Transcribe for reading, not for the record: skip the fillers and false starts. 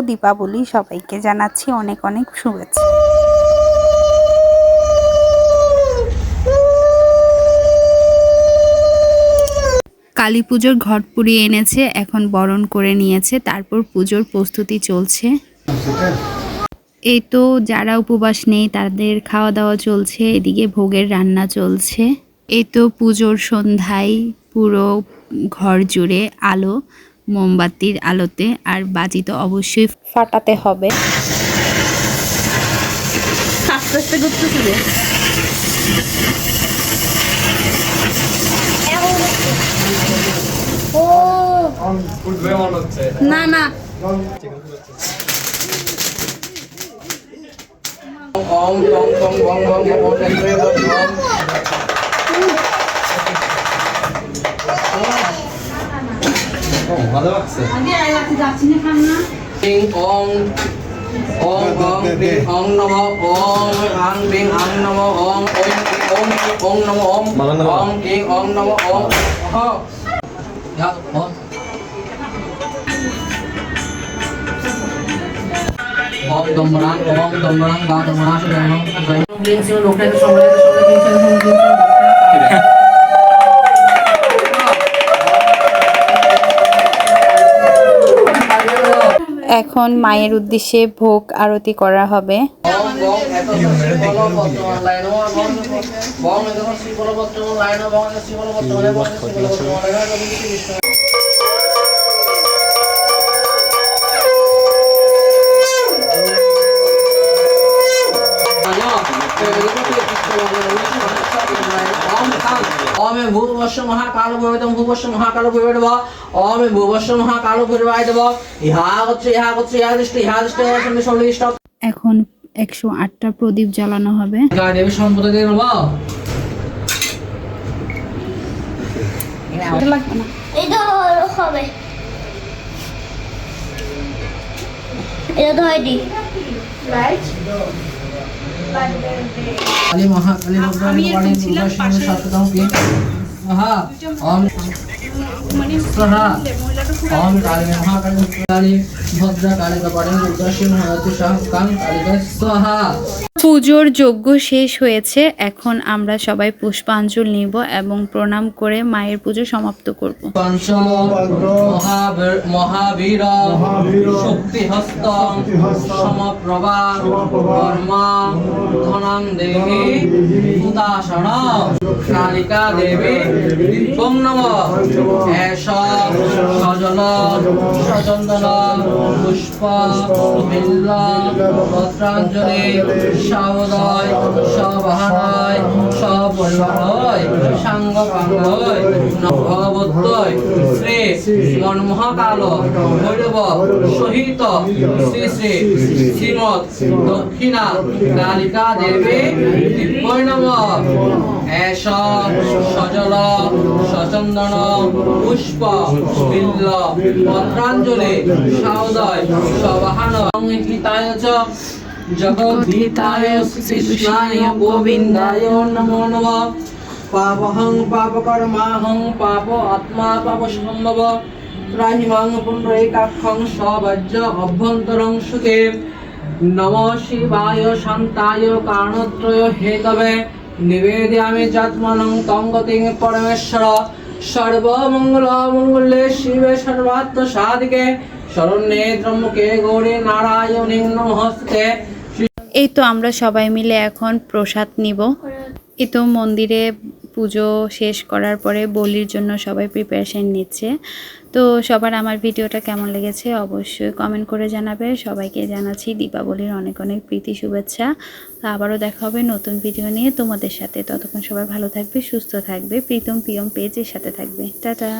দীপাবলি। সবাইকে জানাচ্ছি অনেক অনেক শুভেচ্ছা। কালী পুজোর ঘট পুড়িয়ে এনেছে, এখন বরণ করে নিয়েছে, তারপর পুজোর প্রস্তুতি চলছে। এই তো যারা উপবাস নেই তাদের খাওয়া দাওয়া চলছে, এদিকে ভোগের রান্না চলছে। এই তো পুজোর সন্ধ্যায় পুরো ঘর জুড়ে আলো, মোমবাতির আলোতে, আর বাজি তো অবশ্যই ফাটাতে হবে। আস্তে আস্তে ঘুরতেছে যে না না ওম টং টং বং বং বং কেন্দ্রে বং ভালো লাগছে আগে আইলাতে যাচ্ছি না খান না টিং ওম ওম ওম বিং ওম নমঃ ওম আং বিং আং নমঃ ওম ওম ওম নমঃ ওম ওম কিং ওম নমঃ ওম হ যা ওম ओम दम्बरांग गादमराश जयनो जयनो ग्लिंग से लोकने के समय ग्लिंग से এখন মায়ের উদ্দেশ্যে ভোগ আরতি করা হবে। ओम ओम এত শিবল পত্র লাইনো বং এত শিবল পত্র লাইনো বং শিবল পত্র লাইনো শিবল পত্র লাইনো বিষ্ণু ओम भूर्भुवस्सु महाकालो भवेतं भूर्भुवस्सु महाकालो भवेद्भ ओम भूर्भुवस्सु महाकालो भवेद्भ इहा गच्छ इहा दृष्टि सन्निष्ट এখন 108টা প্রদীপ জ্বালানো হবে। গায় দেবী সম্পদ দিয়ে দেব এটা লাগবে না, এটা হবে, এটা তো হয়নি রাইট। काली महाकाली भगवानी वाणी दुर्गा शिव सातदां की स्वाहा ओम स्वाहा ओम काली महाकाली भद्रा काली कपाली दुर्गा शिव हरति शाहकां कालिका स्वाहा। পুজোর যজ্ঞ শেষ হয়েছে, এখন আমরা সবাই পুষ্পাঞ্জলি নিব এবং প্রণাম করে মায়ের পুজো সমাপ্ত করব। পঞ্চম মহাবীর শক্তিহস্ত সমপ্রভা কর্মা ধনং দেবী ভূতাসন কালিকা দেবী দিব্যং নমঃ এষ সজল সচন্দন পুষ্প বিল্ল পত্রাঞ্জলি সবোদয় সবাহনয় সপরিবারয় সাঙ্গ পাঙ্গয় ভগবতয় শ্রী মনমহাকাল ভৈরব সহিত শ্রী শ্রী শ্রীমৎ দক্ষিণা কালিকা দেবী দিব্যৈ নমঃ এষ সজল সচন্দন পুষ্প বিল্ল পত্রাঞ্জলি সবোদয় সবাহনয় হিতায় চ जगद्गीताय श्रीकृष्णाय गोविन्दाय नमो नमः पापहं पापकर्माहं पाप आत्मा पापसम्भव त्राहिमां पुण्डरीकाक्षं सवज्र अभ्यन्तरं सुखे नमः शिवाय शान्ताय कारणत्रय हेतवे निवेदयामि चात्मानं तं गतिं परमेश्वर सर्वमङ्गलमङ्गले शिवे सर्वार्थ साधिके शरण्ये त्र्यम्बके गौरी नारायणी नमस्ते। এই তো আমরা সবাই মিলে এখন প্রসাদ নিব। এই তো মন্দিরে পুজো শেষ করার পরে বলির জন্য সবাই প্রিপারেশন নিচ্ছে। তো সবার আমার ভিডিওটা কেমন লেগেছে অবশ্যই কমেন্ট করে জানাবে। সবাইকে জানাচ্ছি দীপাবলির অনেক অনেক প্রীতি শুভেচ্ছা। তো আবারও দেখা হবে নতুন ভিডিও নিয়ে তোমাদের সাথে। ততক্ষণ সবাই ভালো থাকবে, সুস্থ থাকবে, প্রীতম পিয়ম পেজের সাথে থাকবে। টাটা।